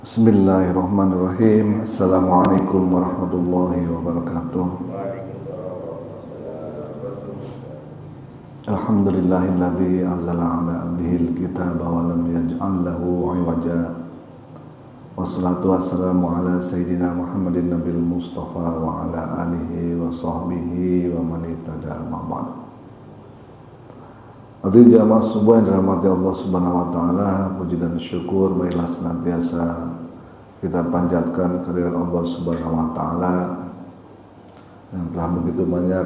Bismillahirrahmanirrahim. Assalamualaikum warahmatullahi wabarakatuh. Alhamdulillahilladzi anzala ala abdihil kitaba wa lam yaj'al lahu 'iwaja. Wassalatu wassalamu ala sayyidina Muhammadin nabiyil mustafa wa ala alihi wa sahbihi wa man ittaba ma'bad. Hadirin jamaah subuh yang dirahmati Allah Subhanahu wa taala, puji dan syukur marilah senantiasa kita panjatkan kehadirat Allah Subhanahu wa taala yang telah begitu banyak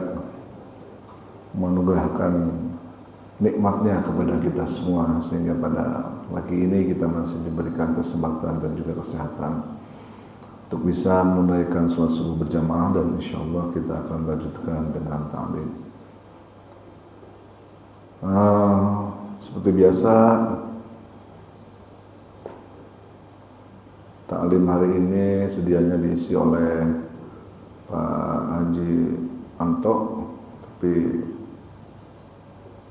menganugerahkan nikmatnya kepada kita semua, sehingga pada pagi ini kita masih diberikan kesempatan dan juga kesehatan untuk bisa menunaikan sholat subuh berjamaah, dan insyaallah kita akan lanjutkan dengan ta'lim. Seperti biasa, ta'lim hari ini sedianya diisi oleh Pak Haji Anto, tapi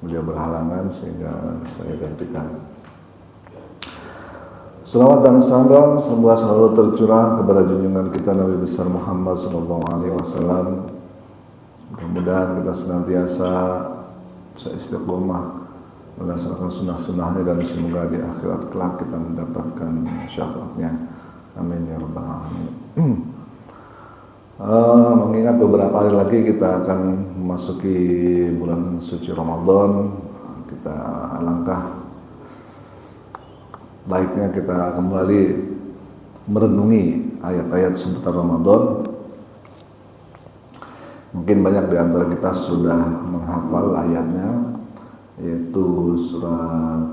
beliau berhalangan sehingga saya gantikan. Salawat dan salam semoga selalu tercurah kepada junjungan kita Nabi besar Muhammad SAW. Mudah-mudahan kita senantiasa bisa istiqomah melaksanakan sunnah-sunnahnya, dan semoga di akhirat kelak kita mendapatkan syafaatnya. Amin ya rabbal alamin. Mengingat beberapa hari lagi kita akan memasuki bulan suci Ramadan, kita alangkah baiknya kita kembali merenungi ayat-ayat seputar Ramadan. Mungkin banyak di antara kita sudah menghafal ayatnya, yaitu surat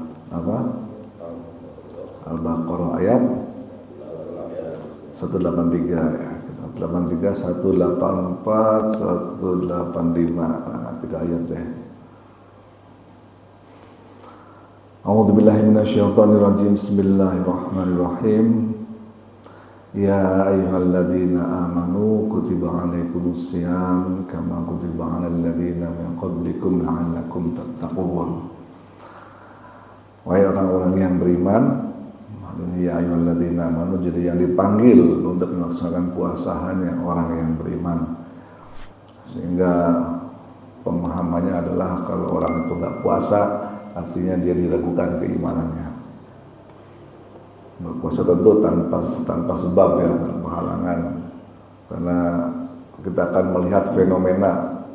Al-Baqarah ayat 183 ya. 183, 184, 185. Tiga ayat deh. A'udzubillahi minasyaitonirrajim. Bismillahirrahmanirrahim. Ya ayyuhalladzina amanu kutiba alaikumus syiyam kama kutiba alal ladzina min qablikum la'allakum tattaqun. Wahai orang-orang yang beriman, ini ya ayyuhalladzina amanu, jadi yang dipanggil untuk melaksanakan puasa hanya orang yang beriman. Sehingga pemahamannya adalah kalau orang itu enggak puasa, artinya dia diragukan keimanannya. Berpuasa tentu tanpa sebab ya, tanpa halangan, karena kita akan melihat fenomena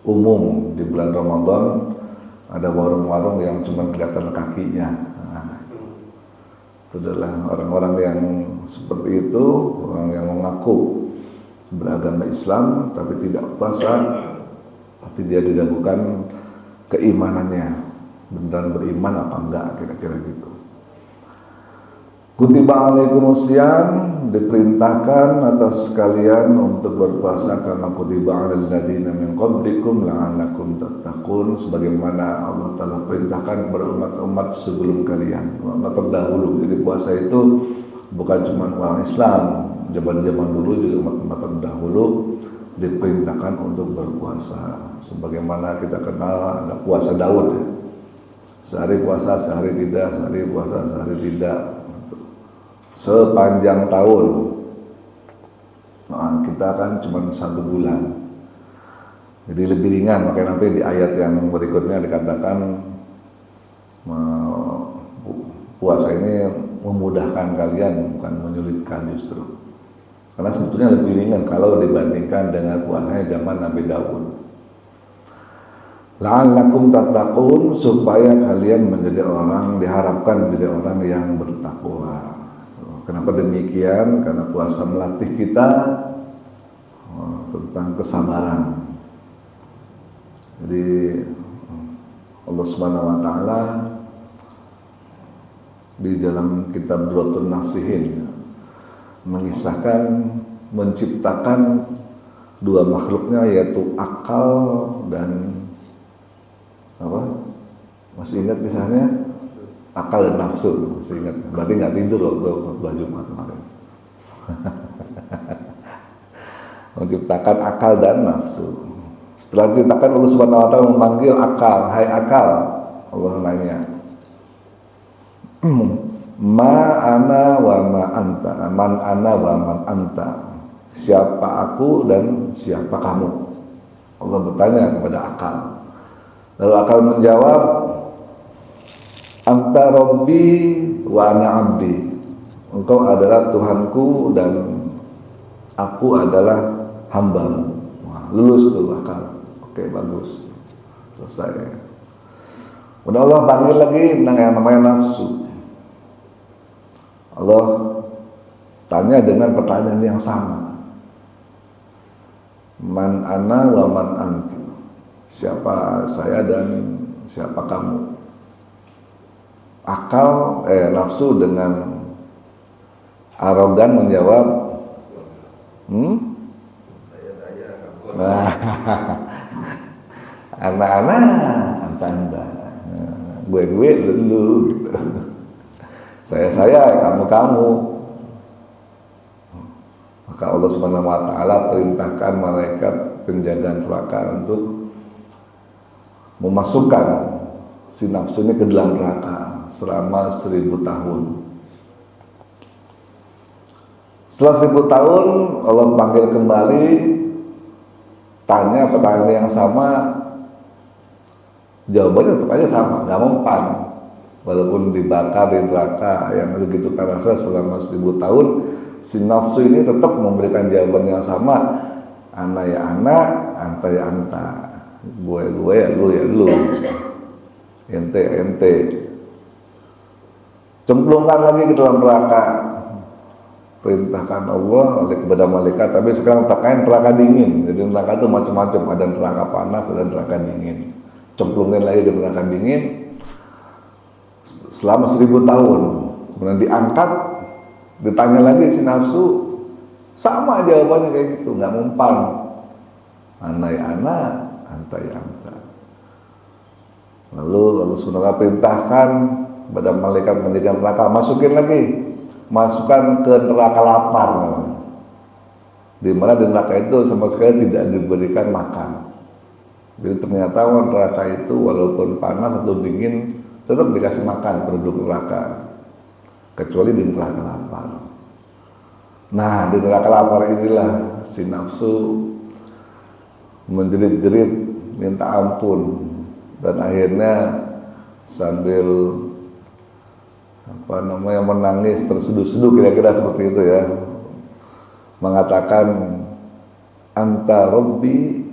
umum di bulan Ramadan, ada warung-warung yang cuma kelihatan kakinya. Itu adalah orang-orang yang seperti itu, orang yang mengaku beragama Islam tapi tidak puasa, tapi dia diragukan keimanannya, beneran beriman apa enggak, kira-kira gitu. Kutiba alaikumus syiyam, diperintahkan atas kalian untuk berpuasa karena kutiba alal ladzina min qablikum la'allakum tattaqun, sebagaimana Allah Ta'ala perintahkan kepada umat-umat sebelum kalian, umat terdahulu. Jadi puasa itu bukan cuma orang Islam, zaman dulu juga umat-umat terdahulu diperintahkan untuk berpuasa. Sebagaimana kita kenal ada puasa Daud ya. Sehari puasa, sehari tidak, sehari puasa, sehari tidak, sepanjang tahun. Nah, kita kan cuma 1 bulan, jadi lebih ringan. Makanya nanti di ayat yang berikutnya dikatakan puasa ini memudahkan kalian, bukan menyulitkan justru. Karena sebetulnya lebih ringan kalau dibandingkan dengan puasanya zaman Nabi Daud. La'allakum tattaqun, supaya kalian menjadi orang, diharapkan menjadi orang yang bertakwa. Kenapa demikian? Karena puasa melatih kita tentang kesabaran. Jadi Allah Subhanahu wa taala di dalam kitab Duratun Nasihin mengisahkan menciptakan dua makhluknya, yaitu akal dan apa? Masih ingat kisahnya? Akal dan nafsu, masih ingat? Berarti nggak tidur waktu khutbah Jumat kemarin. Menciptakan akal dan nafsu. Setelah diciptakan, Allah Subhanahu wa taala memanggil akal, hai akal. Allah nanya, Ma ana wa ma anta, man ana wa man anta. Siapa aku dan siapa kamu? Allah bertanya kepada akal. Lalu akal menjawab, anta rabbi wa ana abdi. Engkau adalah Tuhanku dan aku adalah hambamu. Wah, lulus tuh akal. Oke, bagus. Selesai. Udah Allah panggil lagi yang namanya nafsu. Allah tanya dengan pertanyaan yang sama. Man ana wa man anta. Siapa saya dan siapa kamu? Akal, nafsu dengan arogan menjawab, anak-anak, anta, gue lu, gitu. Saya, kamu. Maka Allah Subhanahu wa taala perintahkan malaikat penjaga neraka untuk memasukkan si nafsu ini ke dalam neraka selama 1000 tahun. Setelah 1000 tahun Allah panggil kembali, tanya pertanyaan yang sama, jawabannya tetap aja sama, nggak mempan. Walaupun dibakar di neraka yang begitu panasnya selama 1000 tahun, si nafsu ini tetap memberikan jawaban yang sama. Ana ya ana, anta ya anta. Gue ya lu. Ente. Cemplungkan lagi ke dalam neraka. Perintahkan Allah oleh kepada malaikat, tapi sekarang pakaian neraka dingin. Jadi neraka itu macam-macam, ada neraka panas, ada neraka dingin. Cemplungin lagi ke neraka dingin selama 1000 tahun. Kemudian diangkat, ditanya lagi si nafsu, sama jawabannya kayak gitu, nggak mempan. Ana ya ana, anta ya anta. Lalu Allah SWT perintahkan pada malaikat penjaga neraka, masukkan ke neraka lapar, di mana di neraka itu sama sekali tidak diberikan makan. Jadi ternyata neraka itu walaupun panas atau dingin tetap dikasih makan penduduk neraka, kecuali di neraka lapar. Nah, di neraka lapar inilah si nafsu menjerit-jerit minta ampun, dan akhirnya sambil menangis terseduh-seduh, kira-kira seperti itu ya, mengatakan anta rabbi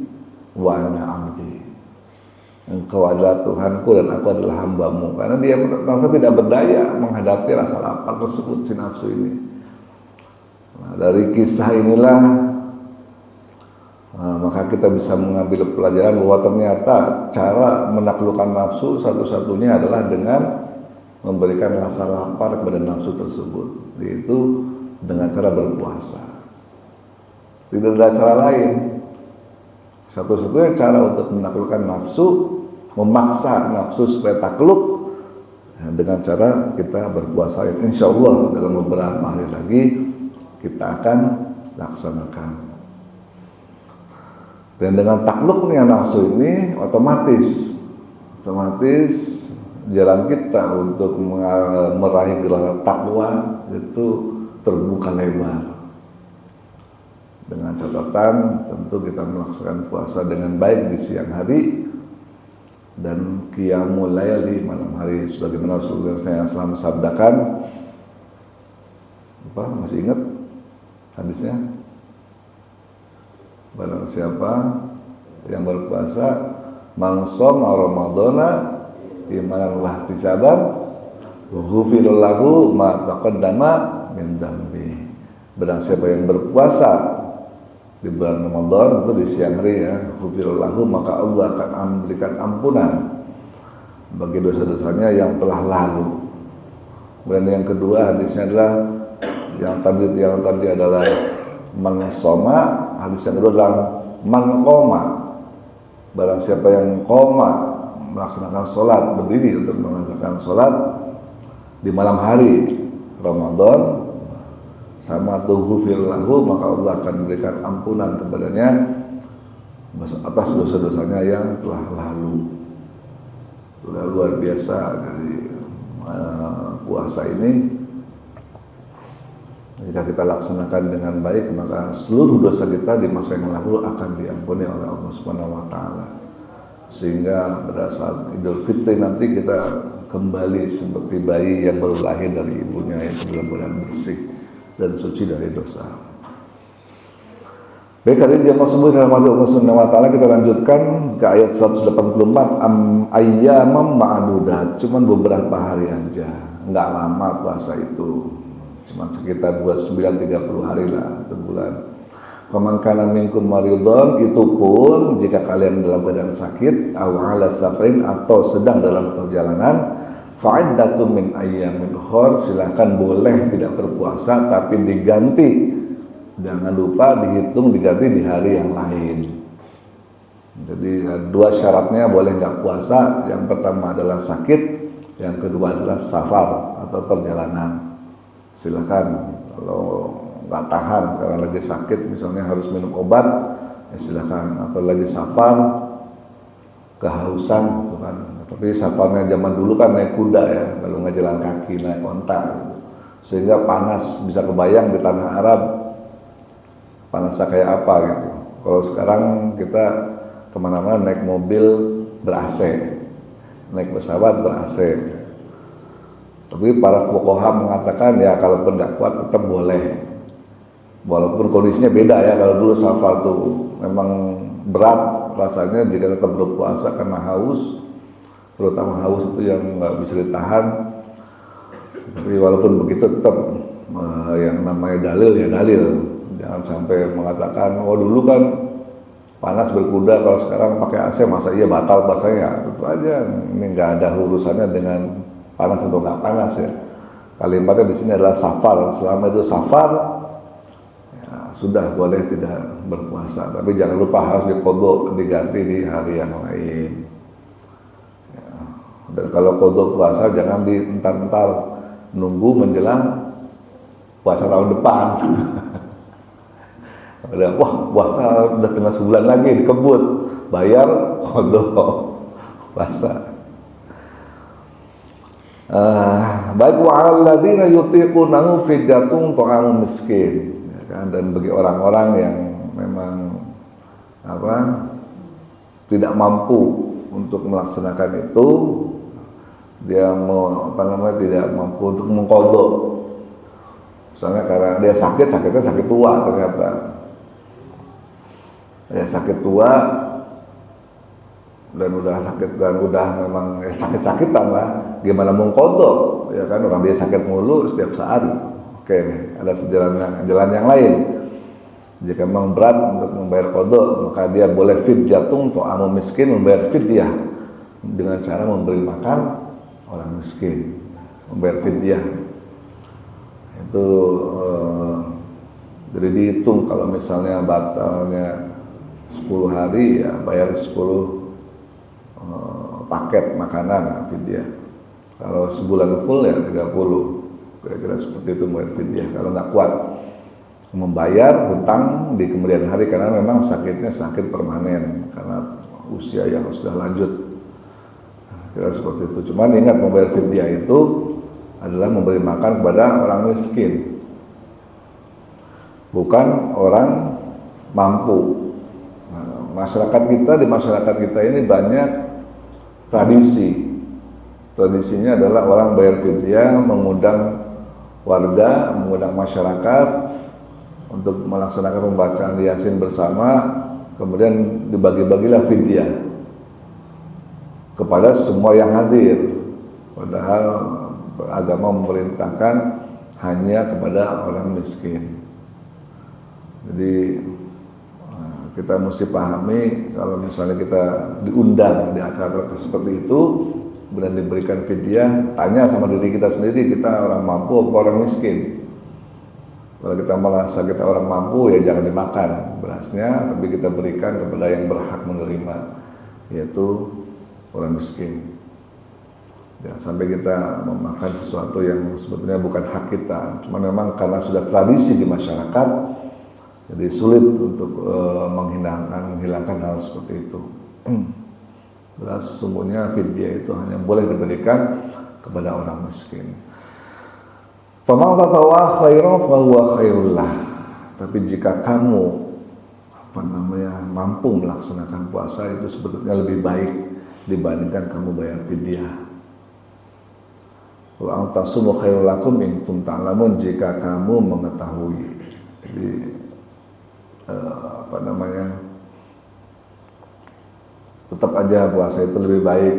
wa ana abdi. Engkau adalah Tuhanku dan aku adalah hambamu. Karena dia merasa tidak berdaya menghadapi rasa lapar tersebut si nafsu ini. Nah, dari kisah inilah maka kita bisa mengambil pelajaran bahwa ternyata cara menaklukkan nafsu satu-satunya adalah dengan memberikan rasa lapar kepada nafsu tersebut, yaitu dengan cara berpuasa. Tidak ada cara lain. Satu-satunya cara untuk menaklukkan nafsu, memaksa nafsu supaya takluk, dengan cara kita berpuasa yang insya Allah dalam beberapa hari lagi kita akan laksanakan. Dan dengan takluknya nafsu ini otomatis jalan kita untuk meraih gelar takwa itu terbuka lebar. Dengan catatan tentu kita melaksanakan puasa dengan baik di siang hari dan qiyamul lail di malam hari, sebagaimana Rasulullah SAW sabdakan. Masih ingat hadisnya? Barang siapa yang berpuasa, man shoma ramadhana imanan wa ihtisaban ghufira lahu ma taqaddama min dzambi. Barang siapa yang berpuasa di bulan Ramadan itu di siang hari ya, ghufira lahu, maka Allah akan memberikan ampunan bagi dosa-dosanya yang telah lalu. Dan yang kedua hadisnya adalah yang tadi adalah man shoma, hadis yang kedua adalah man qoma. Barang siapa yang qoma, melaksanakan sholat, berdiri untuk melaksanakan sholat di malam hari Ramadan, sama ghufir lahu, maka Allah akan memberikan ampunan kepadanya atas dosa-dosanya yang telah lalu. Sudah luar biasa dari puasa ini. Jika kita laksanakan dengan baik, maka seluruh dosa kita di masa yang lalu akan diampuni oleh Allah Subhanahu wa taala. Sehingga pada saat Idul Fitri nanti kita kembali seperti bayi yang baru lahir dari ibunya yang benar-benar bersih dan suci dari dosa. Baik, hari ini jamaah semua dalam hati Allah Subhanahu wa taala, kita lanjutkan ke ayat 184, ayyamam ma'dudat, cuman beberapa hari aja, enggak lama puasa itu. Cuma sekitar 29-30 hari lah, 1 bulan. Faman kana minkum maridun, itu pun jika kalian dalam keadaan sakit, aw ala safarin, atau sedang dalam perjalanan, fa'iddatun min ayyamin ukhar, silakan boleh tidak berpuasa tapi diganti. Jangan lupa dihitung diganti di hari yang lain. Jadi 2 syaratnya boleh nggak puasa. Yang pertama adalah sakit, yang kedua adalah safar atau perjalanan. Silakan, kalau nggak tahan karena lagi sakit misalnya harus minum obat, ya silakan. Atau lagi safar, kehausan, bukan. Tapi safarnya zaman dulu kan naik kuda ya, kalau nggak jalan kaki naik onta, gitu. Sehingga panas, bisa kebayang di tanah Arab panasnya kayak apa gitu. Kalau sekarang kita kemana-mana naik mobil ber-AC, naik pesawat ber-AC. Tapi para fuqaha mengatakan ya kalaupun nggak kuat tetap boleh. Walaupun kondisinya beda ya, kalau dulu safar tuh memang berat rasanya jika tetap berpuasa karena haus, terutama haus itu yang nggak bisa ditahan. Tapi walaupun begitu tetap yang namanya dalil ya dalil. Jangan sampai mengatakan, oh dulu kan panas berkuda, kalau sekarang pakai AC masa iya batal puasanya. Tentu aja ini nggak ada urusannya dengan panas atau nggak panas ya. Kalimatnya di sini adalah safar. Selama itu safar, ya, sudah boleh tidak berpuasa. Tapi jangan lupa harus diqodho, diganti di hari yang lain. Ya. Dan kalau qodho puasa jangan dientar-entar, nunggu menjelang puasa tahun depan. Udah, wah puasa udah tinggal sebulan lagi dikebut, bayar qodho puasa. Baik, wa 'alal ladzina yutiqunahu fidyatun ta'amu miskin, ya kan? Dan bagi orang-orang yang memang tidak mampu untuk melaksanakan itu, dia tidak mampu untuk mengqodho. Misalnya karena dia sakitnya sakit tua ternyata. Ya sakit tua dan udah memang ya sakit-sakitan lah, gimana mau qodho ya kan, orang dia sakit mulu setiap saat. Oke, ada jalan yang lain. Jika memang berat untuk membayar qodho, maka dia boleh fidyatun ta'amu miskin, membayar fidyah dengan cara memberi makan orang miskin, membayar fidyah itu. Jadi dihitung kalau misalnya batalnya 10 hari ya bayar 10 paket makanan fidyah. Kalau sebulan full ya 30. Kira-kira seperti itu bayar fidyah. Kalau nggak kuat membayar hutang di kemudian hari karena memang sakitnya sakit permanen karena usia yang sudah lanjut. Kira seperti itu. Cuman ingat, membayar fidyah itu adalah memberi makan kepada orang miskin, bukan orang mampu. Di masyarakat kita ini banyak tradisinya adalah orang bayar fidyah, mengundang warga, mengundang masyarakat untuk melaksanakan pembacaan Yasin bersama, kemudian dibagi-bagilah fidyah kepada semua yang hadir, padahal agama memerintahkan hanya kepada orang miskin. Jadi kita mesti pahami, kalau misalnya kita diundang di acara seperti itu, kemudian diberikan fidyah, tanya sama diri kita sendiri, kita orang mampu atau orang miskin. Kalau kita merasa kita orang mampu, ya jangan dimakan berasnya, tapi kita berikan kepada yang berhak menerima, yaitu orang miskin. Jangan sampai kita memakan sesuatu yang sebetulnya bukan hak kita, cuma memang karena sudah tradisi di masyarakat, jadi sulit untuk menghilangkan hal seperti itu. Jelas sesungguhnya fidyah itu hanya boleh diberikan kepada orang miskin. Faman tatawwa khairan fa huwa khairul lah. Tapi jika kamu mampu melaksanakan puasa itu sebetulnya lebih baik dibandingkan kamu bayar fidyah. Wa antasumu khairul lakum in kuntum ta'lamun, jika kamu mengetahui. Jadi tetap aja puasa itu lebih baik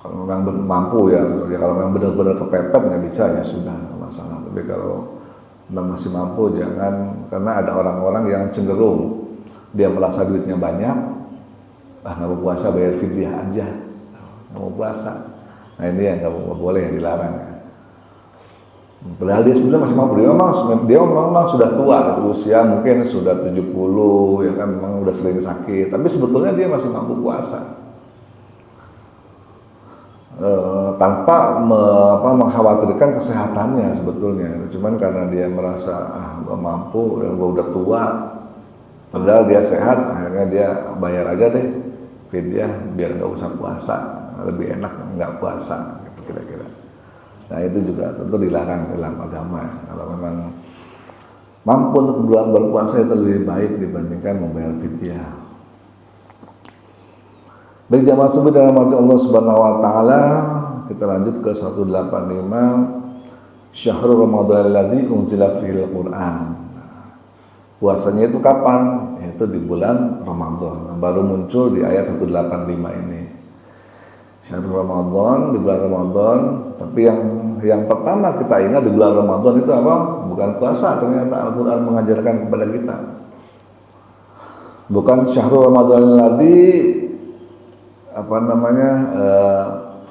kalau memang mampu ya. Kalau memang benar-benar kepepet nggak bisa ya sudah, nggak masalah. Tapi kalau masih mampu jangan, karena ada orang-orang yang cenderung dia merasa duitnya banyak, nggak mau puasa bayar fidyah aja, nggak mau puasa. Nah ini yang nggak boleh, dilarang. Padahal dia sebenarnya masih mampu, dia memang sudah tua, usia mungkin sudah 70 ya kan, memang udah sering sakit, tapi sebetulnya dia masih mampu puasa. Tanpa mengkhawatirkan kesehatannya sebetulnya, cuman karena dia merasa gak mampu, gue udah tua, padahal dia sehat, akhirnya dia bayar aja deh fidyah biar nggak usah puasa, lebih enak nggak puasa gitu kira-kira. Nah itu juga tentu dilarang dalam agama. Kalau memang mampu untuk berpuasa itu lebih baik dibandingkan membayar fidyah. Baik jamaah subuh dalam hati Allah Subhanahu wa taala, kita lanjut ke 185. Syahrul Ramadan alladzi unzila fihil Qur'an. Puasanya itu kapan? Yaitu di bulan Ramadan. Baru muncul di ayat 185 ini. Syahrul Ramadan, di bulan Ramadan. Tapi yang pertama kita ingat di bulan Ramadan itu apa? Bukan puasa, ternyata Al-Qur'an mengajarkan kepada kita. Bukan Syahrul Ramadan alladzi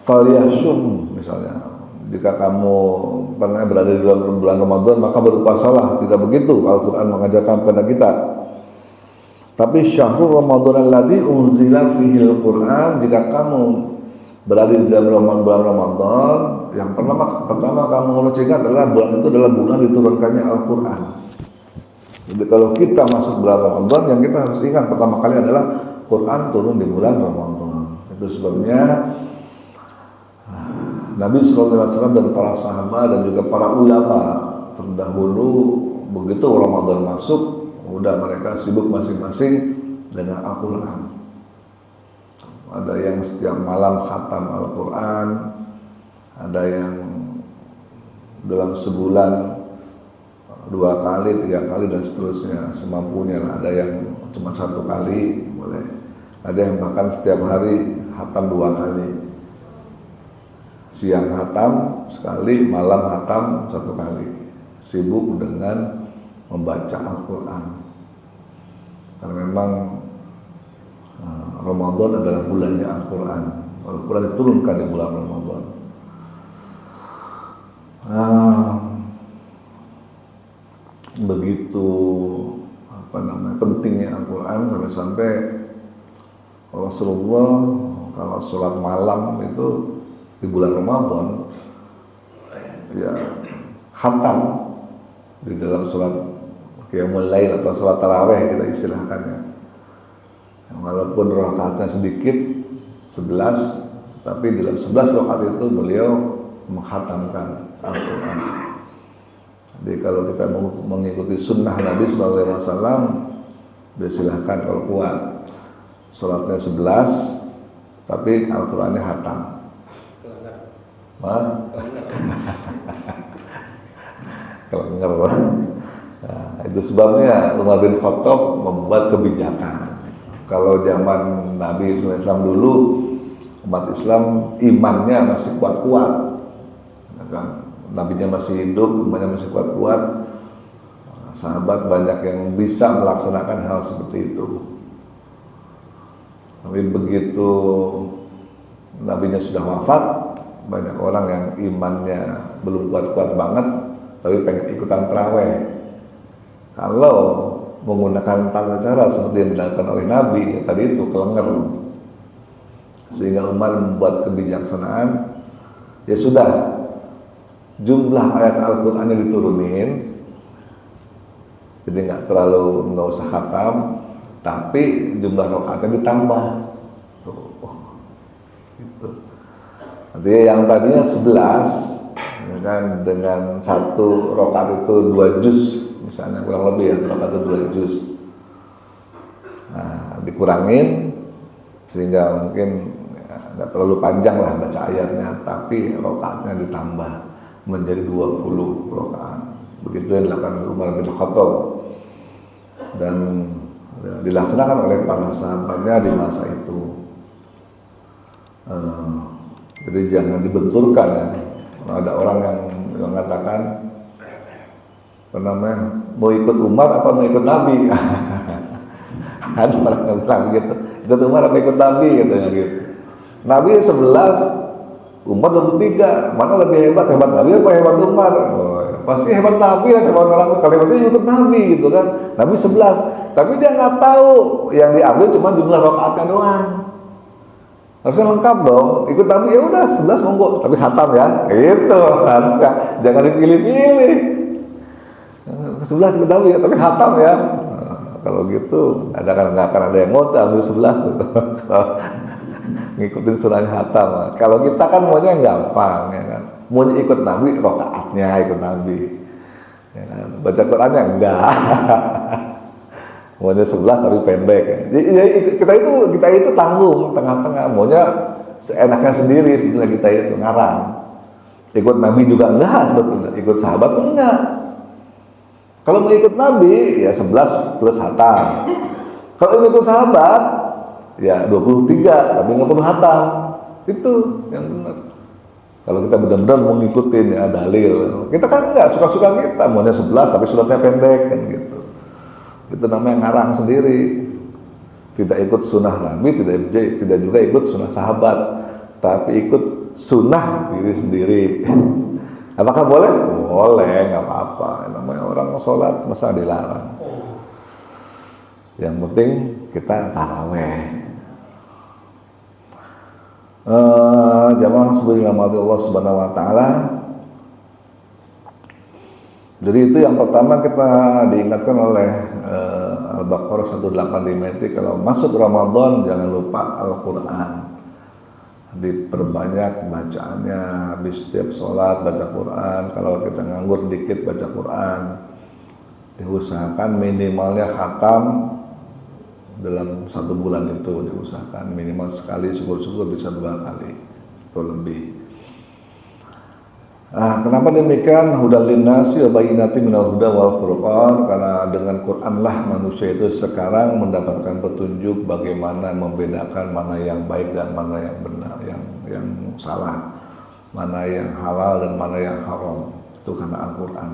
falyashum misalnya, jika kamu pernah berada di dalam bulan Ramadan maka berpuasalah, tidak begitu Al-Quran mengajarkan kepada kita. Tapi syahrul Ramadan alladzi unzila fihil Quran, jika kamu berada di dalam bulan Ramadan, yang pertama kamu harus ingat adalah bulan itu adalah bulan diturunkannya Al-Quran. Jadi kalau kita masuk bulan Ramadan, yang kita harus ingat pertama kali adalah Quran turun di bulan Ramadan. Itu sebabnya Nabi SAW dan para sahabat dan juga para ulama terdahulu begitu Ramadan masuk, udah mereka sibuk masing-masing dengan Al-Quran. Ada yang setiap malam khatam Al-Quran, ada yang dalam sebulan 2 kali, 3 kali dan seterusnya, semampunya lah. Ada yang cuma 1 kali boleh, ada yang bahkan setiap hari khatam 2 kali, siang khatam sekali, malam khatam 1 kali, sibuk dengan membaca Al-Quran. Karena memang Ramadan adalah bulannya Al-Quran. Al-Quran diturunkan di bulan Ramadan. Begitu pentingnya Al-Quran sampai Rasulullah kalau sholat malam itu di bulan Ramadan ya khatam di dalam sholat qiyamul lail atau sholat tarawih kita istilahkannya. Walaupun rakaatnya sedikit 11, tapi dalam 11 rakaat itu beliau menghatamkan Al-Quran. Jadi kalau kita mengikuti sunnah Nabi SAW, silahkan kalau kuat sholatnya 11 tapi Al-Qurannya hatam. Kalau dengar itu sebabnya Umar bin Khattab membuat kebijakan. Kalau zaman Nabi SAW dulu, umat Islam imannya masih kuat-kuat, kan? Nabinya masih hidup, imannya masih kuat-kuat. Sahabat banyak yang bisa melaksanakan hal seperti itu. Tapi begitu Nabinya sudah wafat, banyak orang yang imannya belum kuat-kuat banget, tapi pengen ikutan tarawih. Kalau menggunakan tata cara seperti yang dilakukan oleh Nabi, ya tadi itu kelenger. Sehingga Umar membuat kebijaksanaan, ya sudah, jumlah ayat Al-Quran yang diturunin, jadi nggak usah khatam, tapi jumlah rakaatnya ditambah. Tuh, gitu. Nanti yang tadinya 11, kan dengan satu rakaat itu 2 juz misalnya, kurang lebih ya, rakaat itu 2 juz. Nah, dikurangin sehingga mungkin nggak terlalu panjang lah baca ayatnya, tapi rakaatnya ditambah menjadi 20 rakaat. Begitu yang dilakukan Umar bin Khattab dan dilaksanakan oleh para sahabatnya di masa itu. Jadi jangan dibenturkan ya. Kalau ada orang yang mengatakan mau ikut Umar apa mau ikut Nabi? Ada orang yang bilang gitu, ikut Umar apa ikut Nabi katanya gitu. Nabi 11, Umar 23, mana lebih hebat Nabi apa hebat Umar? Oh, pasti hebat Nabi lah, sama orang kalimatnya ikut Nabi gitu kan. Nabi 11, tapi dia nggak tahu yang diambil cuma jumlah rakaatnya doang. Harusnya lengkap dong, ikut Nabi ya udah 11 monggo, tapi khatam ya, itu harusnya jangan dipilih-pilih. 11 ikut Nabi ya, tapi khatam ya. Kalau gitu nggak akan ada yang mau ambil 11 tuh. Ngikutin surahnya khatam. Kalau kita kan maunya yang gampang ya kan, maunya ikut Nabi, rakaatnya ikut Nabi ya kan? Baca Qurannya enggak. Maunya 11 tapi pendek ya. Kita itu tanggung tengah-tengah, maunya seenaknya sendiri. Sebetulnya kita itu ngarang. Ikut Nabi juga enggak sebetulnya, ikut sahabat pun enggak. Kalau mau ikut Nabi ya 11 plus hatam. Kalau ikut sahabat ya 23 tapi nggak perlu hatam. Itu yang benar. Kalau kita benar-benar mau ngikutin ya dalil. Kita kan enggak suka-suka kita, maunya 11 tapi suratnya pendek kan gitu. Itu namanya ngarang sendiri. Tidak ikut sunnah Nabi, tidak juga ikut sunnah sahabat, tapi ikut sunnah diri sendiri. Apakah boleh? Boleh, nggak apa-apa. Namanya orang sholat masa dilarang. Yang penting kita taraweh. Jamaah sebagai Allah Subhanahu Wa Taala. Jadi itu yang pertama kita diingatkan oleh Al-Baqarah 185 itu, kalau masuk Ramadan jangan lupa Al-Quran. Diperbanyak bacaannya, habis setiap sholat baca Quran. Kalau kita nganggur dikit baca Quran, diusahakan minimalnya khatam dalam 1 bulan itu, diusahakan minimal sekali, syukur-syukur bisa 2 kali atau lebih. Kenapa demikian? Hudal linnasi wa bayyinatin minal huda wal furqan, karena dengan Quran lah manusia itu sekarang mendapatkan petunjuk bagaimana membedakan mana yang baik dan mana yang benar, yang salah, mana yang halal dan mana yang haram. Itu karena Al-Quran.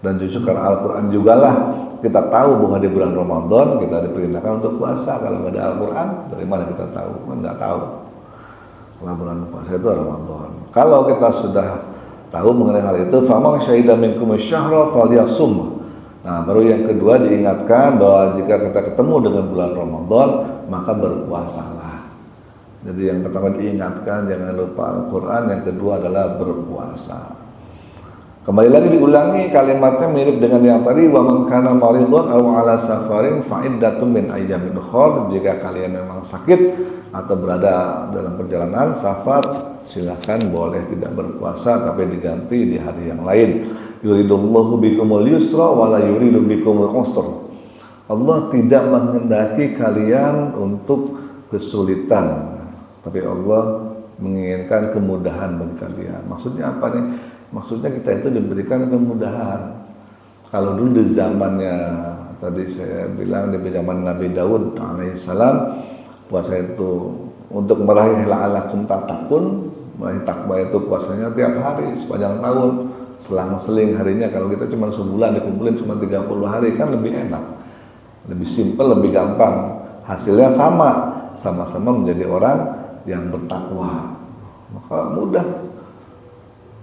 Dan justru karena Al-Quran jugalah kita tahu bahwa di bulan Ramadan kita diperintahkan untuk puasa. Kalau nggak ada Al-Quran, dari mana kita tahu? Nggak tahu. Kalau bulan puasa itu Ramadan. Kalau kita sudah tahu mengenai hal itu, faman syahida minkum asy-syahra falyasum. Nah, baru yang kedua diingatkan bahwa jika kita ketemu dengan bulan Ramadan, maka berpuasalah. Jadi yang pertama diingatkan jangan lupa Al-Quran, yang kedua adalah berpuasa. Kembali lagi diulangi kalimatnya mirip dengan yang tadi, wa man kana maridun aw ala safarin fa iddatun min ayyamin ukhra. Jika kalian memang sakit atau berada dalam perjalanan safar, silakan boleh tidak berpuasa tapi diganti di hari yang lain. Yuridullahu bikumul yusra wa la yuridu bikumul usra. Allah tidak menghendaki kalian untuk kesulitan, tapi Allah menginginkan kemudahan bagi kalian. Maksudnya apa nih? Maksudnya kita itu diberikan kemudahan. Kalau dulu di zamannya tadi saya bilang di zaman Nabi Daud alaihissalam, puasa itu untuk meraih la'alakum tattaqun, meraih takwa itu puasanya tiap hari sepanjang tahun, selang-seling harinya. Kalau kita cuma sebulan dikumpulin cuma 30 hari kan lebih enak, lebih simpel, lebih gampang. Hasilnya sama-sama menjadi orang yang bertakwa, maka mudah.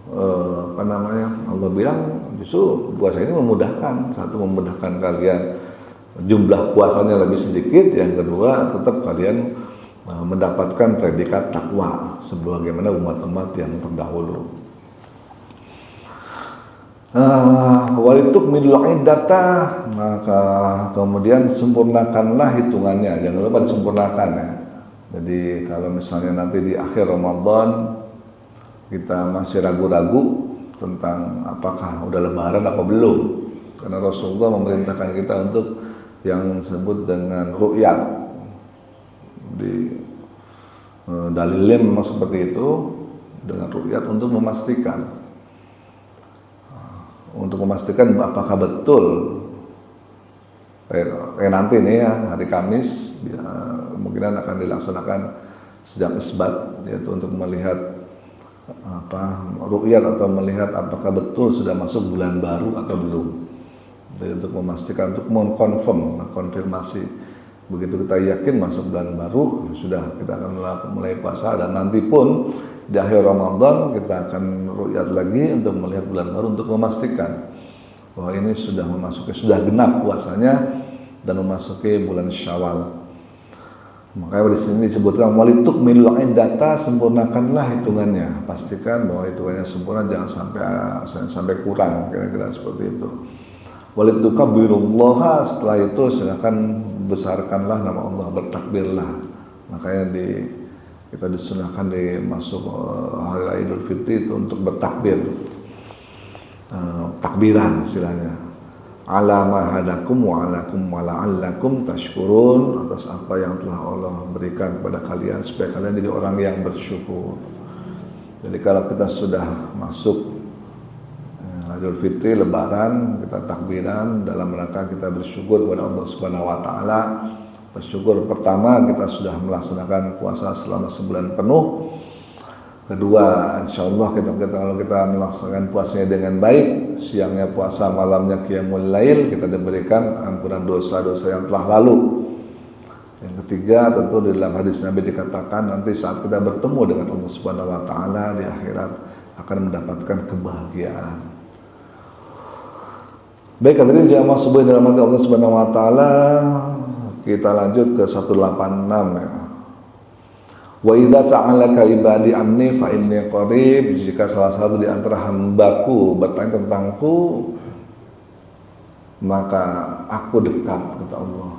Allah bilang justru puasa ini memudahkan. Satu, memudahkan kalian, jumlah puasanya lebih sedikit. Yang kedua, tetap kalian mendapatkan predikat takwa sebagaimana umat-umat yang terdahulu. Walitukmilul iddata, maka kemudian sempurnakanlah hitungannya. Jangan lupa disempurnakan ya. Jadi kalau misalnya nanti di akhir Ramadan kita masih ragu-ragu, tentang apakah udah lebaran apa belum. Karena Rasulullah memerintahkan kita untuk yang disebut dengan ru'yat. Di dalilnya memang seperti itu, dengan ru'yat untuk memastikan apakah betul nanti nih ya, hari Kamis ya, kemungkinan akan dilaksanakan sidang isbat, yaitu untuk melihat ru'yat atau melihat apakah betul sudah masuk bulan baru atau belum. Jadi untuk memastikan, untuk mengkonfirmasi, begitu kita yakin masuk bulan baru, sudah kita akan mulai puasa, dan nanti pun di akhir Ramadan kita akan ru'yat lagi untuk melihat bulan baru, untuk memastikan bahwa ini sudah genap puasanya dan memasuki bulan Syawal. Makanya di sini disebutkan walitukmilul iddata, sempurnakanlah hitungannya, pastikan bahwa hitungannya sempurna, jangan sampai kurang, kira-kira seperti itu. Walitukabbirullaha, setelah itu silakan besarkanlah nama Allah, bertakbirlah. Makanya kita disunahkan di masuk hari Idul Fitri itu untuk bertakbir, takbiran istilahnya. Ala ma hadakum wa la'allakum tashkurun, atas apa yang telah Allah berikan kepada kalian supaya kalian jadi orang yang bersyukur. Jadi kalau kita sudah masuk Idul Fitri, Lebaran, kita takbiran dalam rangka kita bersyukur kepada Allah Subhanahu wa taala. Bersyukur pertama, kita sudah melaksanakan puasa selama sebulan penuh. Kedua, insya Allah kalau kita melaksanakan puasanya dengan baik, siangnya puasa, malamnya qiyamul lail, kita diberikan ampunan dosa-dosa yang telah lalu. Yang ketiga, tentu di dalam hadis Nabi dikatakan nanti saat kita bertemu dengan Allah Subhanahu wa taala di akhirat akan mendapatkan kebahagiaan. Baik, hadirin jamaah subuh yang dirahmati Allah Subhanahu wa taala, kita lanjut ke 186 ya. Wa idza sa'alaka ibadi anni fa inni qarib, jika salah satu di antara hambaku bertanya tentangku, maka aku dekat, kata Allah.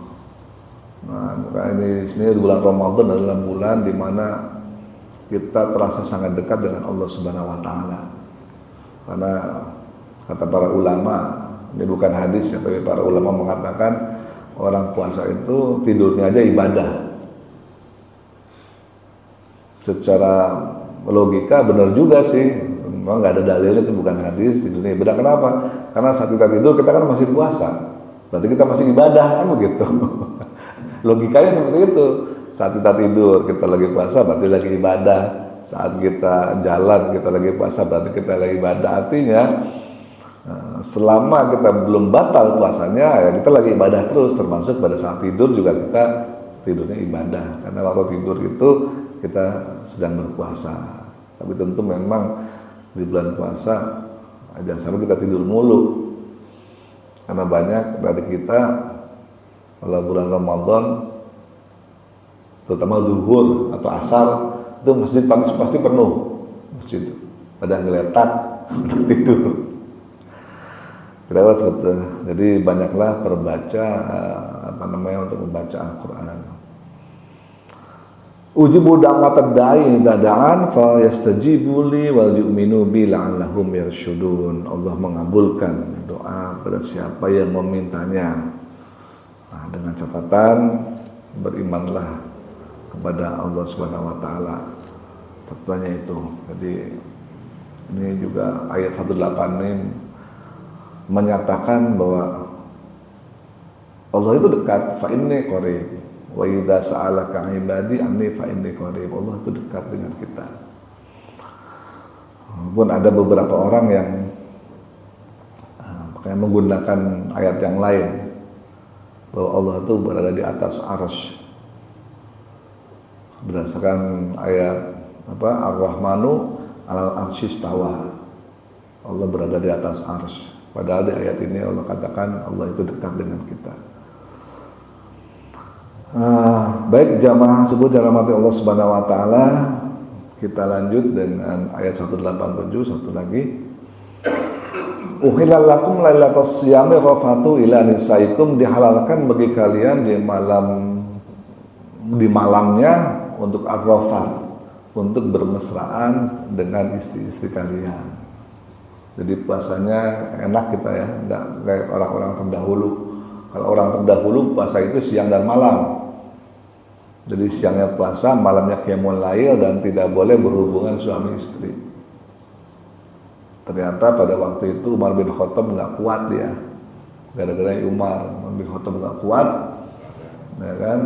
Nah, maka ini sini bulan Ramadan adalah bulan di mana kita terasa sangat dekat dengan Allah Subhanahu wa taala. Karena kata para ulama, ini bukan hadis ya, tapi para ulama mengatakan orang puasa itu tidurnya aja ibadah. Secara logika benar juga sih, memang nggak ada dalilnya, itu bukan hadis, tidurnya ibadah. Kenapa? Karena saat kita tidur kita kan masih puasa, berarti kita masih ibadah, kan begitu. Logikanya seperti itu. Saat kita tidur kita lagi puasa, berarti lagi ibadah. Saat kita jalan kita lagi puasa, berarti kita lagi ibadah. Artinya selama kita belum batal puasanya, ya kita lagi ibadah terus, termasuk pada saat tidur juga kita tidurnya ibadah. Karena waktu tidur itu kita sedang berpuasa. Tapi tentu memang di bulan puasa jangan sampai kita tidur mulu, karena banyak dari kita kalau bulan Ramadan, terutama zuhur atau asar, itu masjid pasti penuh, masjid pada ngeletak udah tidur. Kita seperti, jadi banyaklah perbaca untuk membaca Al-Quran. Ujibu da'watad da'i dada'an fa yastajibu li wal yu'minu bi la'allahum yarsyudun. Allah mengabulkan doa pada siapa yang memintanya. Nah, dengan catatan berimanlah kepada Allah Subhanahu wa taala. Tentunya itu. Jadi ini juga ayat 186 ini menyatakan bahwa Allah itu dekat, fa inni qarib. Wa idza sa'alaka ibadi anni fa inni qarib. Allah itu dekat dengan kita. Walaupun ada beberapa orang yang menggunakan ayat yang lain bahwa Allah itu berada di atas arsy. Berdasarkan ayat Ar-Rahmanu 'alal arsy istawa. Allah berada di atas arsy. Padahal di ayat ini Allah katakan Allah itu dekat dengan kita. Baik jamaah subuh dirahmati Allah Subhanahu wa taala, kita lanjut dengan ayat 187 satu lagi. Uhillal lakum lailatas siyami rafatu ila nisaikum, dihalalkan bagi kalian di malamnya untuk ar-rafat, untuk bermesraan dengan istri-istri kalian. Jadi puasanya enak kita ya, nggak kayak orang-orang terdahulu. Kalau orang terdahulu puasa itu siang dan malam. Jadi siangnya puasa, malamnya qiyamul lail dan tidak boleh berhubungan suami istri. Ternyata pada waktu itu Umar bin Khattab nggak kuat ya, gara-gara Umar bin Khattab nggak kuat, ya kan?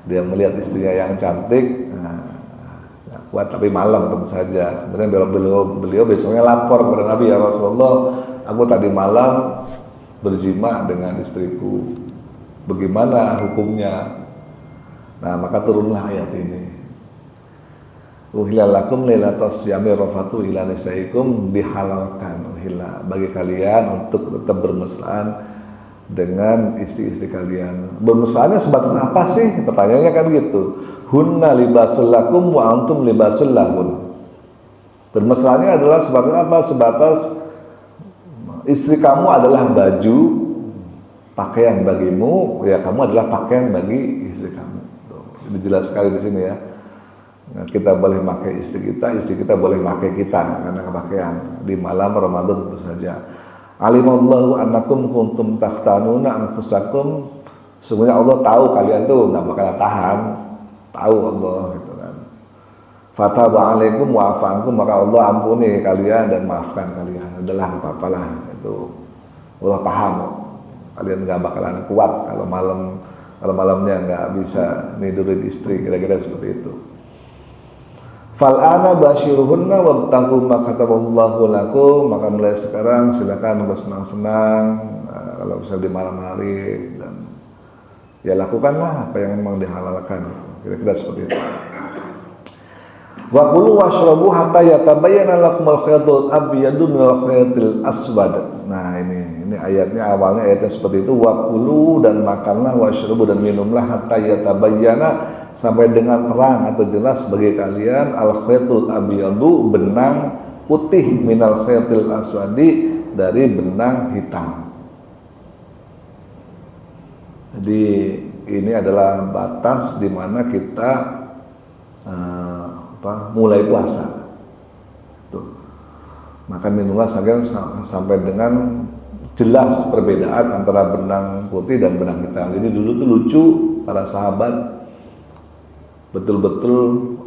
Dia melihat istrinya yang cantik, nggak kuat tapi malam tentu saja. Kemudian beliau besoknya lapor kepada Nabi, ya Rasulullah, aku tadi malam berjima dengan istriku. Bagaimana hukumnya? Nah, maka turunlah ayat ini. Uhilla lakum lailatas syami rafatu ila nisaikum, dihalalkan uhilla bagi kalian untuk tetap bermesraan dengan istri-istri kalian. Bermesraannya sebatas apa sih? Pertanyaannya kan gitu. Hunna libasul lakum wa antum libasul lahun. Bermesraannya adalah sebatas apa? Sebatas istri kamu adalah baju, pakaian bagimu, ya kamu adalah pakaian bagi istri kamu. Ini jelas sekali di sini ya. Nah, kita boleh pakai istri kita boleh pakai kita karena pakaian di malam Ramadan tentu saja. Alimallahu annakum kuntum takhtanuna anfusakum. Sebenarnya Allah tahu kalian tuh nggak bakal tahan, tahu Allah gitu kan. Fataba alaikum wa afa ankum, maka Allah ampuni kalian dan maafkan kalian. Adalah apa-apalah itu. Allah paham. Kalian nggak bakalan kuat kalau malamnya nggak bisa nidurin istri, kira-kira seperti itu. Fal'ana basyiruhunna wabtaghu ma kataballahu lakum, maka mulai sekarang silakan bersenang-senang kalau bisa di malam hari, dan ya lakukanlah apa yang memang dihalalkan, kira-kira seperti itu. Wa kulu washrabu hatta yatabayyana lakumul khaytul abyadu minal khaytil aswad. Nah, ini ayatnya, awalnya ayatnya seperti itu. Wa kulu, dan makanlah, washrabu, dan minumlah, hatta yatabayyana, sampai dengan terang atau jelas bagi kalian, al khaytul abyadu, benang putih, minal khaytil aswadi, dari benang hitam. Jadi ini adalah batas di mana kita mulai puasa. Tuh. Maka minumlah sampai dengan jelas perbedaan antara benang putih dan benang hitam. Jadi dulu tuh lucu, para sahabat betul-betul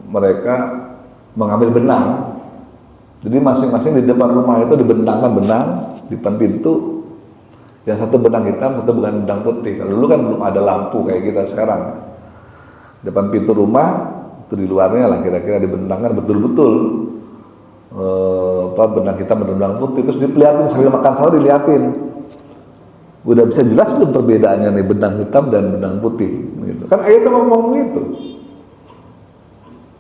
mereka mengambil benang. Jadi masing-masing di depan rumah itu dibentangkan benang di depan pintu. Yang satu benang hitam, satu bukan benang putih. Kalau dulu kan belum ada lampu kayak kita sekarang. Depan pintu rumah itu, di luarnya lah kira-kira dibentangkan betul-betul benang hitam dan benang putih, terus dilihatin sambil makan sahur, dilihatin udah bisa jelas belum perbedaannya nih benang hitam dan benang putih gitu. Kan ayatnya ngomong gitu.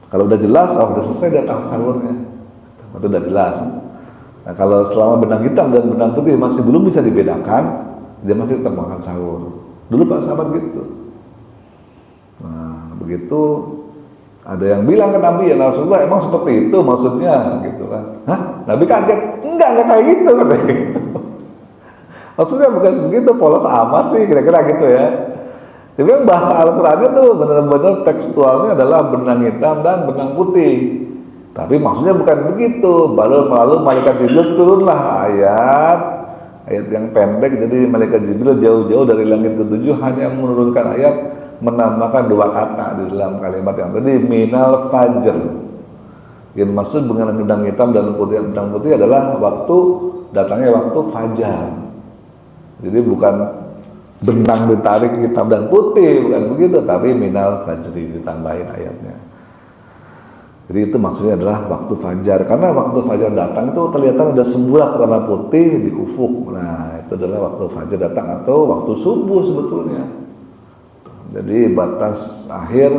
Kalau udah jelas, udah selesai datang sahurnya, itu udah jelas. Nah, kalau selama benang hitam dan benang putih masih belum bisa dibedakan, dia masih tetap makan sahur. Dulu para sahabat gitu. Nah, begitu ada yang bilang ke Nabi, ya Rasulullah, emang seperti itu maksudnya gitu kan. Hah? Nabi kaget. Enggak kayak gitu katanya gitu. Maksudnya bukan begitu, polos amat sih, kira-kira gitu ya. Tapi yang bahasa Al-Qur'annya tuh benar-benar tekstualnya adalah benang hitam dan benang putih. Tapi maksudnya bukan begitu. Baru melalui malaikat Jibril turunlah ayat yang pendek. Jadi malaikat Jibril jauh-jauh dari langit ke-7 hanya menurunkan ayat, menambahkan 2 kata di dalam kalimat yang tadi, minal fajr. Yang maksud dengan benang hitam dan benang putih adalah datangnya waktu fajar. Jadi bukan benang ditarik hitam dan putih, bukan begitu, tapi minal fajri, ditambahin ayatnya. Jadi itu maksudnya adalah waktu fajar, karena waktu fajar datang itu kelihatan ada semburat warna putih di ufuk. Nah, itu adalah waktu fajar datang atau waktu subuh sebetulnya. Jadi batas akhir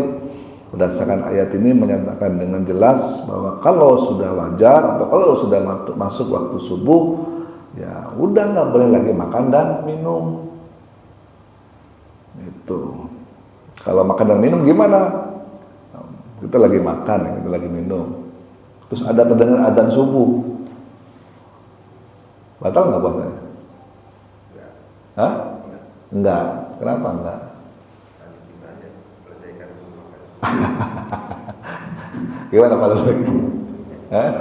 berdasarkan ayat ini menyatakan dengan jelas bahwa kalau sudah wajar atau kalau sudah masuk waktu subuh, ya udah nggak boleh lagi makan dan minum. Itu. Kalau makan dan minum gimana? Kita lagi makan, kita lagi minum. Terus ada terdengar adzan subuh. Batal nggak puasanya? Hah? Enggak. Kenapa enggak? Gimana Pak Luluk? Hah?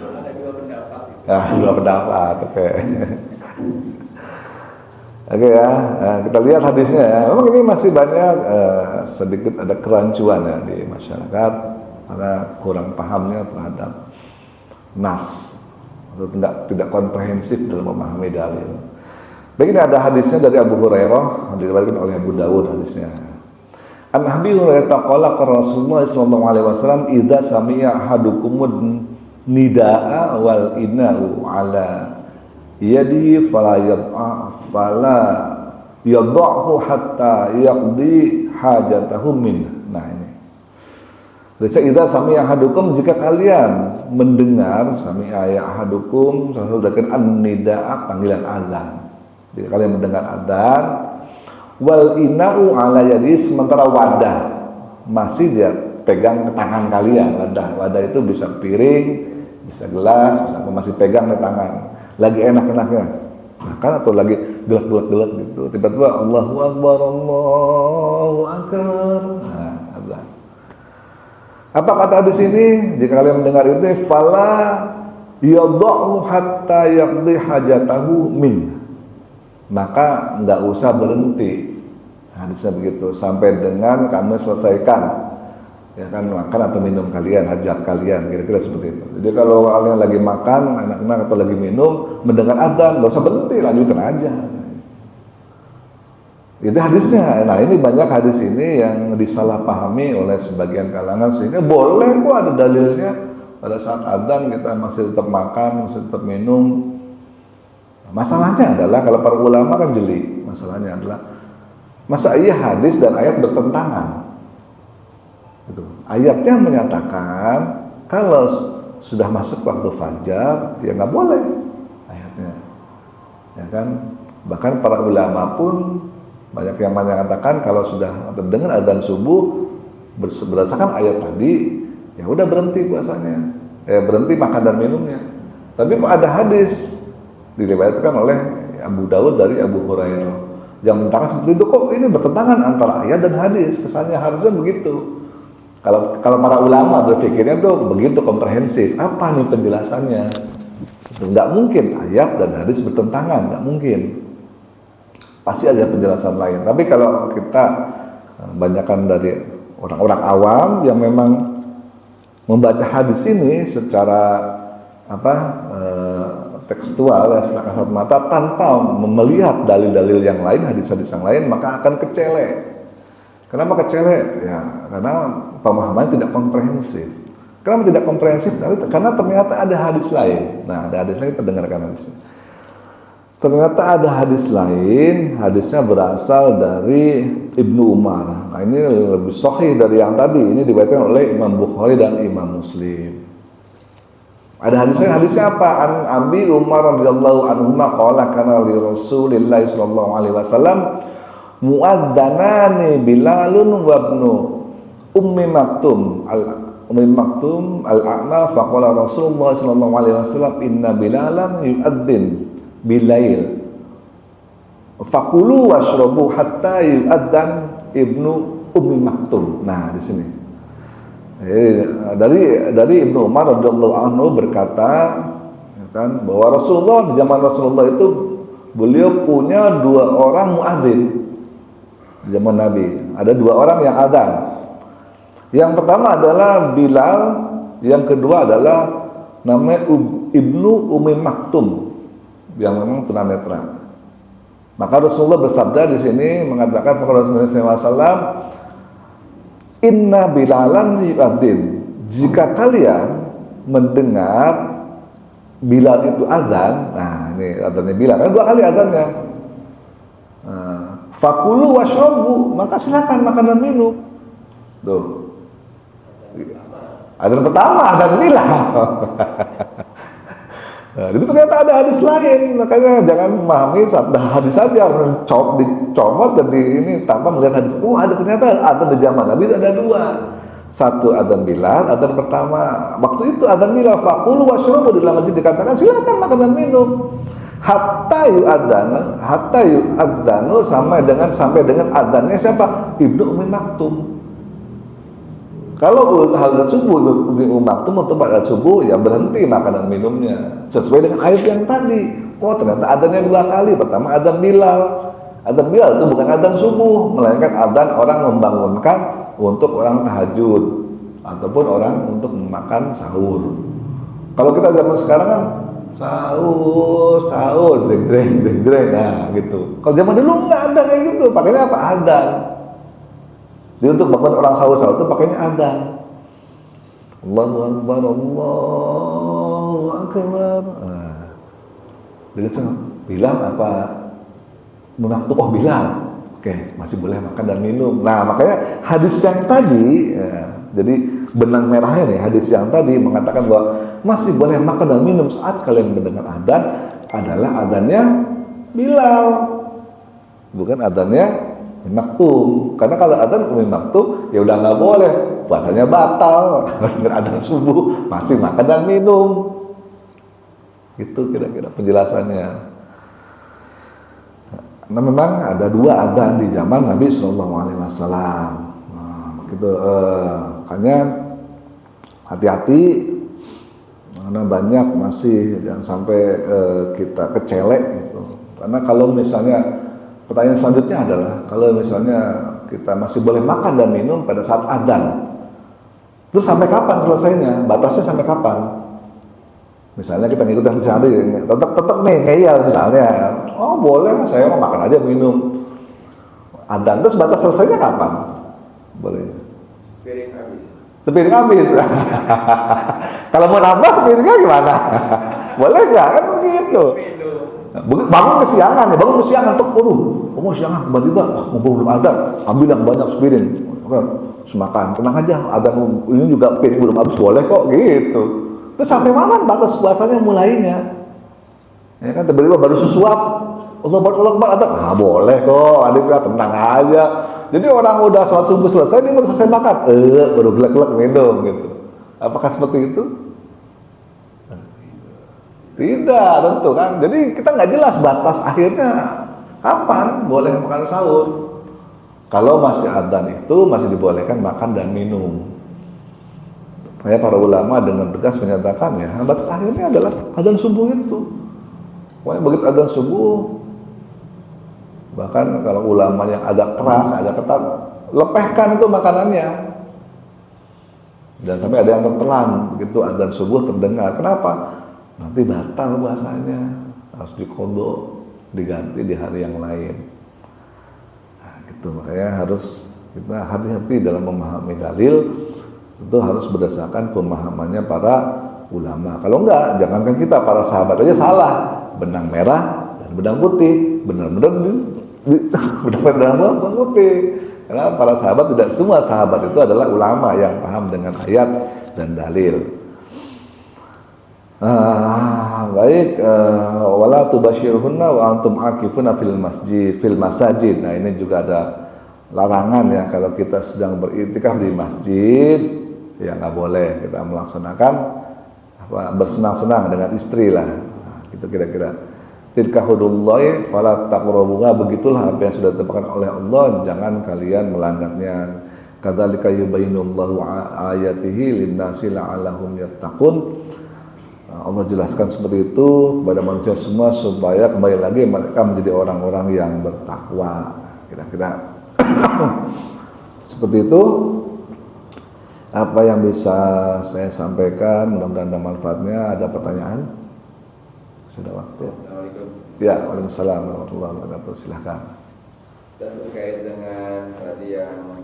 Ada dua pendapat. Nah, dua pendapat, oke. Oke ya, nah, kita lihat hadisnya ya. Memang ini masih banyak sedikit ada kerancuan ya di masyarakat karena kurang pahamnya terhadap nas atau tidak komprehensif dalam memahami dalil. Begini ada hadisnya dari Abu Hurairah, diriwayatkan oleh Abu Dawud hadisnya. An Abi Hurairah qala qala Rasulullah sallallahu alaihi wasallam idza sami'a ahadukum nidaa wal inau ala yadi fala yad'ahu hatta yaqdi hajatahu min. Nah ini. Idza sami'a ahadukum jika kalian mendengar sami'a ya ahadukum saudarakan an-nidaa panggilan azan. Jika kalian mendengar azan wal inau ala yadi sementara wadah masih dia pegang ke tangan kalian. Wadah itu bisa piring, bisa gelas, bisa masih pegang di tangan. Lagi enak-enaknya makan atau lagi gelek-gelek gitu, tiba-tiba Allahu Akbar, Allahu Akbar. Nah, apa kata di sini? Jika kalian mendengar itu, fala yad'u hatta yaqdi hajatahu min. Maka enggak usah berhenti. Hadisnya begitu sampai dengan kamu selesaikan ya kan makan atau minum kalian, hajat kalian, kira-kira seperti itu. Jadi kalau kalian lagi makan, enak-enak atau lagi minum, mendengar adzan, nggak usah berhenti, lanjutin aja. Itu hadisnya. Nah ini banyak hadis ini yang disalahpahami oleh sebagian kalangan sehingga boleh kok ada dalilnya pada saat adzan kita masih tetap makan, masih tetap minum. Masalahnya adalah kalau para ulama kan jeli. Masalahnya adalah masa iya hadis dan ayat bertentangan. Gitu. Ayatnya menyatakan kalau sudah masuk waktu fajar ya nggak boleh ayatnya, ya kan. Bahkan para ulama pun banyak yang mengatakan kalau sudah terdengar adzan subuh berdasarkan ayat tadi ya udah berhenti puasanya, berhenti makan dan minumnya. Tapi kok ada hadis diriwayatkan oleh Abu Dawud dari Abu Hurairah yang menyatakan seperti itu, kok ini bertentangan antara ayat dan hadis, kesannya harusnya begitu. Kalau para ulama berpikirnya tuh begitu komprehensif, apa nih penjelasannya? Nggak mungkin ayat dan hadis bertentangan, nggak mungkin. Pasti ada penjelasan lain. Tapi kalau kita banyakkan dari orang-orang awam yang memang membaca hadis ini secara tekstual ya, secara kasat mata tanpa melihat dalil-dalil yang lain, hadis-hadis yang lain, maka akan kecele. Kenapa kecele? Ya, karena pemahamannya tidak komprehensif. Kenapa tidak komprehensif? Karena ternyata ada hadis lain. Nah, ada hadis lain, kita dengarkan hadisnya. Ternyata ada hadis lain, hadisnya berasal dari Ibnu Umar. Nah, ini lebih sahih dari yang tadi. Ini diriwayatkan oleh Imam Bukhari dan Imam Muslim. Ada hadisnya apa? An Abi Umar radhiyallahu anhu qala kana li Rasulillah sallallahu alaihi wasallam muaddanani Bilalun wa ibnu Ummi Maktum al-a'ma faqala Rasulullah sallallahu alaihi wasallam inna Bilalan yu'adzin bilail faqulu washrabu hatta yu'addan ibnu Ummi Maktum. Nah, di sini dari Ibnu Umar radhiyallahu anhu berkata ya kan, bahwa Rasulullah di zaman Rasulullah itu beliau punya dua orang muadzin. Di zaman Nabi ada dua orang yang adzan. Yang pertama adalah Bilal, yang kedua adalah namanya Ibnu Ummi Maktum yang memang tunanetra. Maka Rasulullah bersabda di sini mengatakan kepada Rasulullah SAW, Inna Bilalan yu'adzin. Jika kalian mendengar Bilal itu adzan, nah ini adzannya Bilal, kan dua kali adzannya. Fakulu washrabu, maka silakan makan dan minum. Tuh. Adzan pertama, adzan Bilal. Nah, itu ternyata ada hadis lain, makanya jangan memahami hadis saja, dicomot jadi ini tanpa melihat hadis. Ada ternyata adzan di zaman Nabi ada dua. Satu adzan Bilal, adzan pertama. Waktu itu adzan Bilal, faqulu washrabu, di dalam masjid dikatakan silakan makan dan minum. Hatta yu'adzanu sampai dengan adzannya siapa? Ibnu Ummi Maktum. Kalau azan subuh di umat itu untuk azan subuh ya berhenti makan dan minumnya sesuai dengan ayat yang tadi. Oh ternyata adanya 2 kali. Pertama adzan Bilal. Adzan Bilal itu bukan adzan subuh, melainkan adzan orang membangunkan untuk orang tahajud ataupun orang untuk makan sahur. Kalau kita zaman sekarang kan sahur, jeng, nah gitu. Kalau zaman dulu nggak ada kayak gitu, pakainya apa? Adzan. Jadi untuk bangun orang sahur itu pakainya adzan. Allahu Akbar, Allahu Akbar. Nah, Bilal apa? Munafik, oh Bilal. Oke, masih boleh makan dan minum. Nah, makanya hadis yang tadi, ya, jadi benang merahnya nih, hadis yang tadi mengatakan bahwa masih boleh makan dan minum saat kalian mendengar adzan adalah adzannya Bilal, bukan adzannya Maktum. Karena kalau adzan Maktum ya udah nggak boleh, puasanya batal. Kalau dengar adzan subuh masih makan dan minum. Itu kira-kira penjelasannya. Nah, memang ada 2 adzan di zaman Nabi Shallallahu Alaihi Wasallam. Nah, begitu. Makanya hati-hati karena banyak masih jangan sampai kita kecelek gitu. Karena kalau misalnya pertanyaan selanjutnya adalah kalau misalnya kita masih boleh makan dan minum pada saat adzan, terus sampai kapan selesainya? Batasnya sampai kapan? Misalnya kita ngikut yang dicari, tetap nih ngeyel misalnya, oh boleh saya mau makan aja minum. Adzan terus batas selesainya kapan? Boleh. Sepiring habis. Kalau mau nambah sepiringnya gimana? Boleh nggak? Kan begitu. Bangun kesiangan ya, bangun kesiangan mau siangan tiba-tiba, belum adzan, ambil yang banyak sepiring. Semakan, tenang aja, adzan ini juga piring belum habis, boleh kok gitu. Terus sampai mana batas puasanya mulainya? Ya kan tiba-tiba baru sesuap, Allah Akbar, adzan, boleh kok, adik saya tenang aja. Jadi orang udah sholat subuh selesai, dia baru selesai makan, baru gelek-gelek minum gitu. Apakah seperti itu? Tidak, tentu kan. Jadi kita nggak jelas batas akhirnya kapan boleh makan sahur. Kalau masih adzan itu masih dibolehkan makan dan minum. Makanya para ulama dengan tegas menyatakan ya, batas akhirnya adalah adzan subuh itu. Pokoknya begitu adzan subuh, bahkan kalau ulama yang agak keras, agak ketat, lepehkan itu makanannya. Dan sampai ada yang tertelan, begitu adzan subuh terdengar. Kenapa? Nanti batal puasanya, harus diqodho, diganti di hari yang lain. Nah, gitu. Makanya harus kita hati-hati dalam memahami dalil. Itu harus berdasarkan pemahamannya para ulama. Kalau enggak, jangankan kita, para sahabat aja salah. Benang merah dan benang putih, benar-benar benang putih. Karena para sahabat, tidak semua sahabat itu adalah ulama yang paham dengan ayat dan dalil. Baik, wala tubashirhunna wa antum akifuna fil masajid. Nah, ini juga ada larangan ya, kalau kita sedang beriktikaf di masjid ya nggak boleh kita melaksanakan bersenang-senang dengan istri lah. Nah, itu kira-kira tilka hudullahi fala taqrabuha, begitulah apa yang sudah ditetapkan oleh Allah, jangan kalian melanggarnya. Kadzalika yubayyinullahu ayatihi lin-nasi la'allahum yattaqun. Allah jelaskan seperti itu kepada manusia semua supaya kembali lagi mereka menjadi orang-orang yang bertakwa. Kira-kira seperti itu apa yang bisa saya sampaikan, mudah-mudahan ada manfaatnya. Ada pertanyaan? Sudah waktu. Assalamualaikum. Ya, waalaikumsalam warahmatullahi wabarakatuh. Silahkan. Dan terkait dengan tadi yang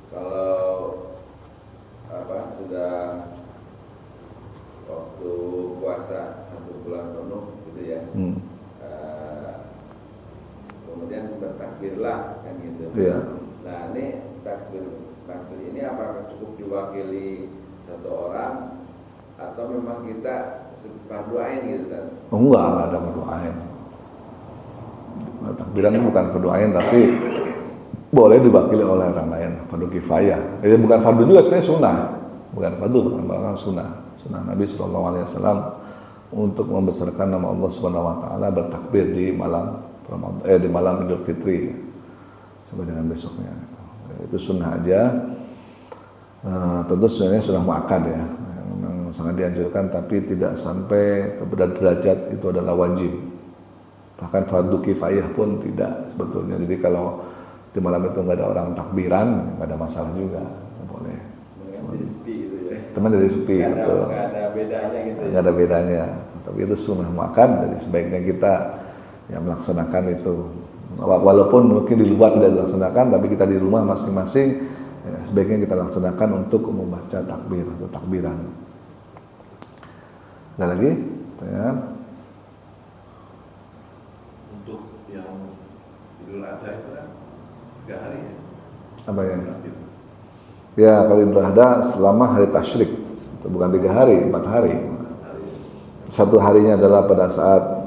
kalau sudah waktu puasa 1 bulan penuh gitu ya, kemudian bertakbirlah kan gitu. Iya. Nah ini takbir ini apakah cukup diwakili 1 orang atau memang kita fardu ain gitu kan? Oh, enggak ada fardu ain. Takbiran bukan fardu ain, tapi boleh diwakili oleh orang lain, fardu kifayah. Jadi bukan fardu juga, sebenarnya sunnah. Bukan fardu, bukan sunnah. Sunnah Nabi SAW untuk membesarkan nama Allah Subhanahu Wa Taala bertakbir di malam di malam Idul Fitri sampai dengan besoknya. Itu sunnah aja. Tentu sebenarnya sudah muakkad ya, memang sangat dianjurkan, tapi tidak sampai kepada derajat itu adalah wajib. Bahkan fardu kifayah pun tidak sebetulnya. Jadi kalau di malam itu nggak ada orang takbiran, nggak ada masalah juga, boleh. Jadi sepi gitu ya. Teman dari sepi, betul. Nggak ada bedanya gitu. Nggak ada bedanya. Tapi itu sunnah muakkad, jadi sebaiknya kita ya melaksanakan itu. Walaupun mungkin di luar tidak dilaksanakan, tapi kita di rumah masing-masing ya, sebaiknya kita laksanakan untuk membaca takbir atau takbiran. Ada lagi? Ya. Untuk yang Idul Adha itu kan 3 hari ya? Apa ya? Ya, kalau Idul Adha selama hari tasyrik, itu bukan 3 hari, 4 hari. Satu harinya adalah pada saat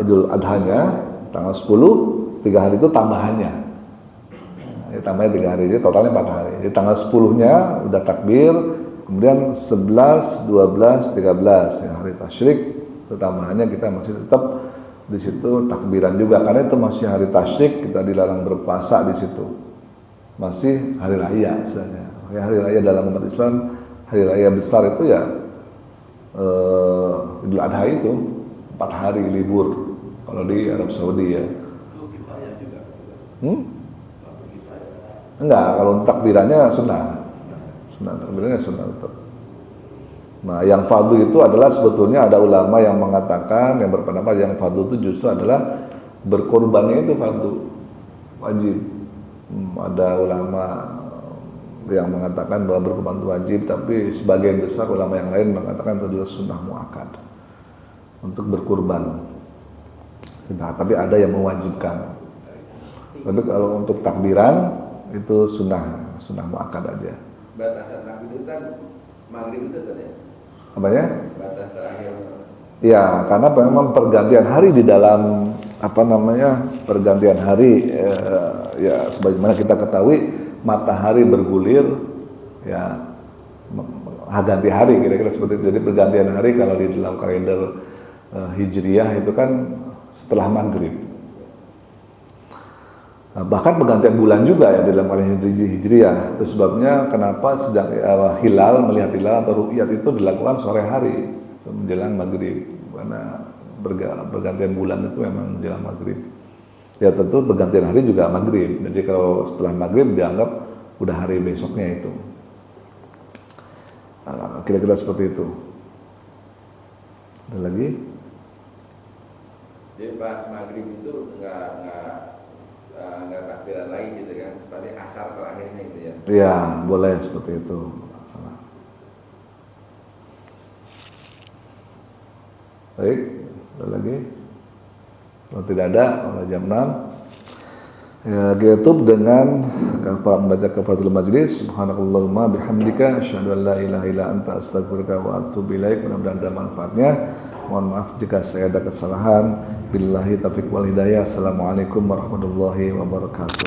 Idul Adhanya tanggal 10, 3 hari itu tambahannya. Ya, tambahnya 3 hari, jadi totalnya 4 hari. Jadi tanggal 10-nya udah takbir, kemudian 11, 12, 13 ya, hari tasyrik itu tambahannya kita masih tetap di situ takbiran juga, karena itu masih hari tasyrik, kita dilarang berpuasa di situ. Masih hari raya misalnya. Ya, hari raya dalam umat Islam, hari raya besar itu ya Idul Adha itu 4 hari libur kalau di Arab Saudi ya. Itu kifayah juga. Enggak, kalau takbirannya sunnah. Takbirannya sunnah tetap. Nah, yang fardu itu adalah sebetulnya ada ulama yang mengatakan, yang berpendapat yang fardu itu justru adalah berkorbannya itu fardu wajib. Ada ulama yang mengatakan bahwa berkorban itu wajib, tapi sebagian besar ulama yang lain mengatakan itu adalah sunnah muakkad untuk berkorban. Nah, tapi ada yang mewajibkan. Tapi kalau untuk takbiran itu sunnah muakkad aja. Batasan takbir itu kan maghrib itu kan ya? Apanya? Batas terakhir. Ya, karena memang pergantian hari di dalam pergantian hari ya sebagaimana kita ketahui matahari bergulir ya ganti hari kira-kira seperti itu. Jadi pergantian hari kalau di dalam kalender Hijriyah itu kan setelah maghrib. Nah, bahkan pergantian bulan juga ya di dalam kalender Hijriyah. Itu sebabnya kenapa sedang melihat hilal atau ru'yat itu dilakukan sore hari menjelang maghrib, karena pergantian bulan itu memang menjelang maghrib. Ya tentu pergantian hari juga maghrib. Jadi kalau setelah maghrib dianggap udah hari besoknya itu. Kira-kira seperti itu. Ada lagi? Jadi pas maghrib itu nggak takbiran lagi gitu kan? Pada asar terakhirnya gitu ya? Iya, boleh seperti itu. Baik, ada lagi? Kalau tidak ada, pada jam 6 ya, kita tutup dengan membaca kafaratul majlis. Subhanakallahumma bihamdika asyhadu an la ilaha illa anta astaghfiruka wa atubu ilaik. Mudah-mudahan ada manfaatnya. Mohon maaf jika saya ada kesalahan. Billahi taufiq wal hidayah. Assalamualaikum warahmatullahi wabarakatuh.